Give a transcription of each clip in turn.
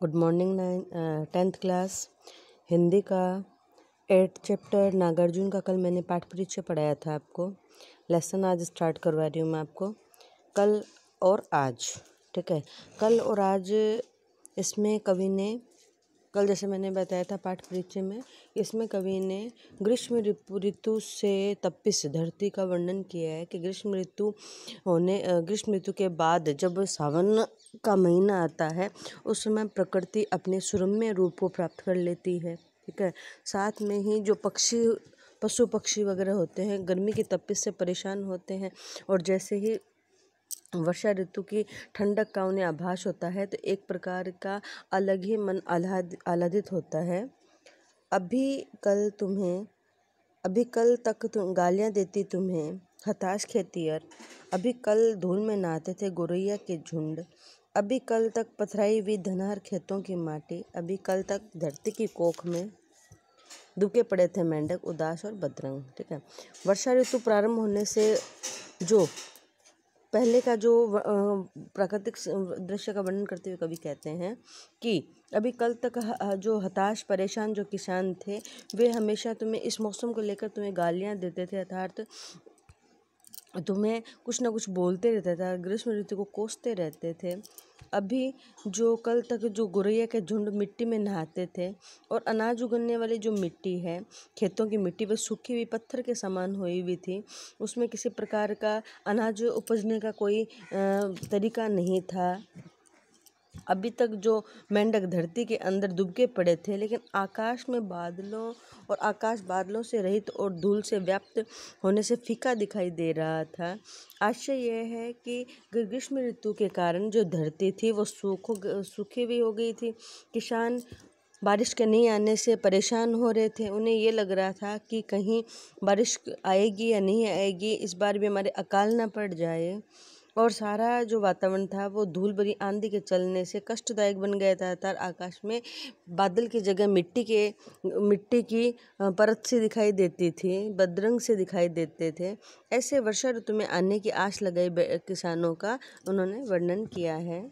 Good morning 10th class Hindi का 8th chapter Nagarjuna का कल मैंने पाठ परिचय पढ़ाया था आपको। लेसन आज स्टार्ट करवा रही हूँ मैं आपको। कल और आज, ठीक है। कल और आज इसमें कवि ने, कल जैसे मैंने बताया था पाठ परिचय में, इसमें कवि ने ग्रीष्म ऋतु से तपिश धरती का वर्णन किया है कि ग्रीष्म ऋतु के बाद जब सावन का महीना आता है उस समय प्रकृति अपने सुरम्य रूप को प्राप्त कर लेती है, ठीक है। साथ में ही जो पशु पक्षी वगैरह होते हैं गर्मी की तपिश से परेशान होते हैं, और जैसे ही वर्षा ऋतु की ठंडक का उन्हें आभास होता है तो एक प्रकार का अलग ही मन आह्लादित होता है। अभी कल तक तुम गालियाँ देती तुम्हें हताश खेतिहर, अभी कल धूल में नहाते थे गोरैया के झुंड, अभी कल तक पथराई हुई धनहर खेतों की माटी, अभी कल तक धरती की कोख में दुबके पड़े थे मेंढक उदास और बदरंग, ठीक है। वर्षा ऋतु प्रारंभ होने से जो पहले का जो प्राकृतिक दृश्य का वर्णन करते हुए कवि कहते हैं कि अभी कल तक जो हताश परेशान जो किसान थे वे हमेशा तुम्हें इस मौसम को लेकर तुम्हें गालियां देते थे, अर्थात तुम्हें कुछ ना कुछ बोलते रहते थे, ग्रीष्म ऋतु को कोसते रहते थे। अभी जो कल तक जो गोरैया के झुंड मिट्टी में नहाते थे और अनाज उगने वाली जो मिट्टी है, खेतों की मिट्टी, वह सूखी हुई पत्थर के समान हुई हुई थी, उसमें किसी प्रकार का अनाज उपजने का कोई तरीका नहीं था। अभी तक जो मेंढक धरती के अंदर दुबके पड़े थे, लेकिन आकाश बादलों से रहित और धूल से व्याप्त होने से फीका दिखाई दे रहा था। आश्चर्य यह है कि ग्रीष्म ऋतु के कारण जो धरती थी वो सूखी भी हो गई थी। किसान बारिश के नहीं आने से परेशान हो रहे थे, उन्हें ये लग रहा था कि कहीं बारिश आएगी या नहीं आएगी, इस बार भी हमारे अकाल ना पड़ जाए। और सारा जो वातावरण था वो धूल भरी आंधी के चलने से कष्टदायक बन गया था। आकाश में बादल की जगह मिट्टी की परत से दिखाई देती थी, बदरंग से दिखाई देते थे। ऐसे वर्षा ऋतु में आने की आश लगाई किसानों का उन्होंने वर्णन किया है।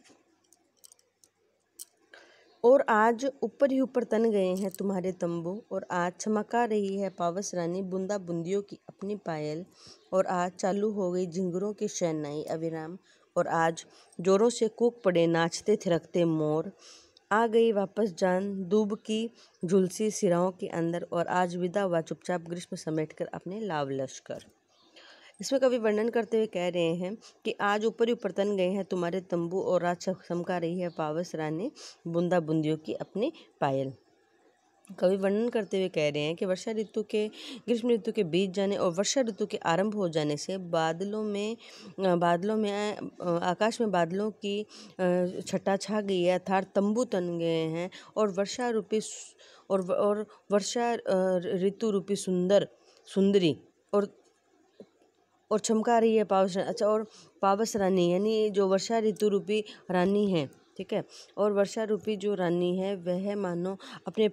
और आज ऊपर ही ऊपर तन गए हैं तुम्हारे तंबू, और आज चमका रही है पावस रानी बूंदा बूंदियों की अपनी पायल, और आज चालू हो गई झिंगुरों की शहनाई अविराम, और आज जोरों से कूक पड़े नाचते थिरकते मोर, आ गई वापस जान दूब की झुलसी सिराओं के अंदर, और आज विदा हुआ चुपचाप ग्रीष्म समेटकर अपने लाव लश्कर। इसमें कवि वर्णन करते हुए कह रहे हैं कि आज ऊपर ही ऊपर तन गए हैं तुम्हारे तंबू, और रात चमका रही है पावस रानी बूंदा बूंदियों की अपनी पायल। कवि वर्णन करते हुए कह रहे हैं कि ग्रीष्म ऋतु के बीत जाने और वर्षा ऋतु के आरंभ हो जाने से बादलों में आकाश में बादलों की छटा छा गई है, अर्थात तंबू तन गए हैं, और वर्षा ऋतु रूपी सुंदरी और चमका रही है पावस। अच्छा, और पावस रानी यानी जो वर्षा ऋतु रूपी रानी है, ठीक है। और वर्षा रूपी जो रानी है वह मानो अपनी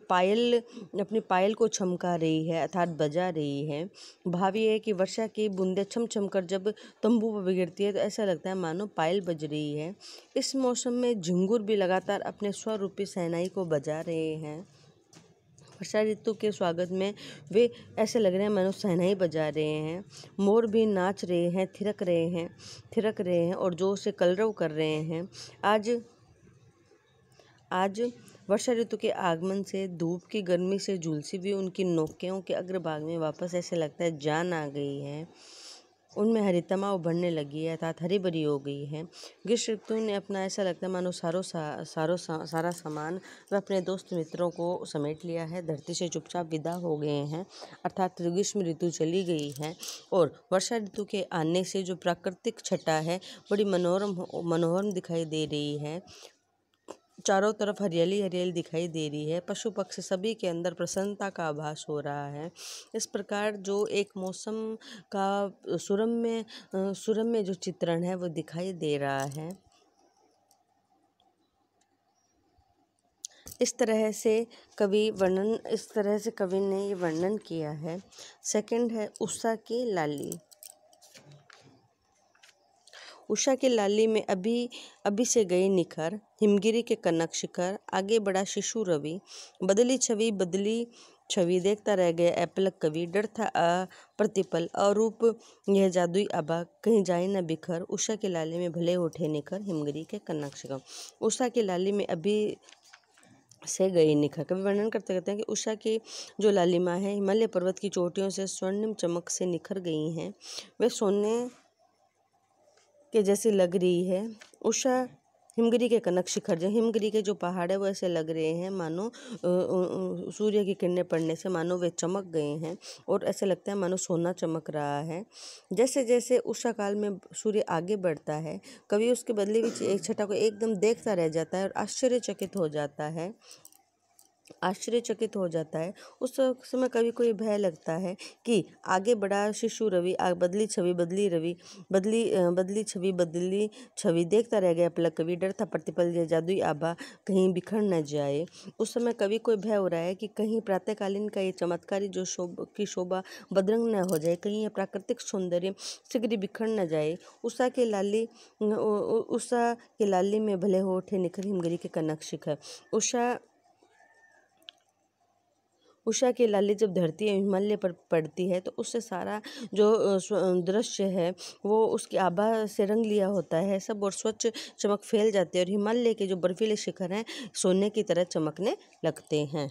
पायल को चमका रही है, अर्थात बजा रही है। भाव ये है कि वर्षा की बूंदें छम छम कर जब तंबू पर गिरती है तो ऐसा लगता है मानो पायल बज रही है। इस मौसम में झिंगुर भी लगातार अपने स्वरूपी शहनाई को बजा रहे हैं। वर्षा ऋतु के स्वागत में वे ऐसे लग रहे हैं मानो शहनाई बजा रहे हैं। मोर भी नाच रहे हैं, थिरक रहे हैं और जोर से कलरव कर रहे हैं। आज वर्षा ऋतु के आगमन से धूप की गर्मी से झुलसी हुई उनकी नोकों के अग्रभाग में वापस ऐसे लगता है जान आ गई है, उनमें हरितमा उभरने लगी है, अर्थात हरी भरी हो गई है। ग्रीष्म ऋतु ने अपना ऐसा लगता है मानो सारा सामान वह अपने दोस्त मित्रों को समेट लिया है, धरती से चुपचाप विदा हो गए हैं, अर्थात ग्रीष्म ऋतु चली गई है। और वर्षा ऋतु के आने से जो प्राकृतिक छटा है बड़ी मनोरम दिखाई दे रही है। चारों तरफ हरियाली हरियाली दिखाई दे रही है, पशु पक्षी सभी के अंदर प्रसन्नता का आभास हो रहा है। इस प्रकार जो एक मौसम का सुरम्य जो चित्रण है वो दिखाई दे रहा है। इस तरह से कवि ने ये वर्णन किया है। सेकंड है उषा की लाली। उषा की लाली में अभी अभी से गई निखर, हिमगिरी के कनक शिखर, आगे बढ़ा शिशु रवि, बदली छवि देखता रह गया ऐपलक कवि, डर था प्रतिपल अरूप यह जादुई आभा, कहीं जाए न बिखर, उषा की लाली में भले उठे निखर, हिमगिरी के कनक शिखर। उषा की लाली में अभी से गई निखर। कवि वर्णन करते कहते हैं कि उषा की जो लालिमा है हिमालय पर्वत की चोटियों से स्वर्णिम चमक से निखर गई हैं, वे सोने के जैसी लग रही है। उषा हिमगिरी के कनक शिखर, जो हिमगिरी के जो पहाड़ है वो ऐसे लग रहे हैं मानो सूर्य की किरणें पड़ने से मानो वे चमक गए हैं और ऐसे लगता है मानो सोना चमक रहा है। जैसे जैसे उषा काल में सूर्य आगे बढ़ता है, कवि उसके बदले हुई एक छटा को एकदम देखता रह जाता है और आश्चर्यचकित हो जाता है। उस समय कवि को ये भय लगता है कि आगे बढ़ा शिशु रवि, बदली छवि देखता रह गया पलक कवि, डर था प्रतिपल ये जादुई आभा कहीं बिखर न जाए। उस समय कवि को भय हो रहा है कि कहीं प्रातःकालीन का ये चमत्कारी जो शोभा बदरंग न हो जाए, कहीं ये प्राकृतिक सौंदर्य शीघ्र बिखर न जाए। उषा की लाली में भले हो उठे निखर, हिमगिरी के कनक शिखर। उषा की लाली जब धरती हिमालय पर पड़ती है तो उससे सारा जो दृश्य है वो उसकी आभा से रंग लिया होता है सब, और स्वच्छ चमक फैल जाती है और हिमालय के जो बर्फीले शिखर हैं सोने की तरह चमकने लगते हैं।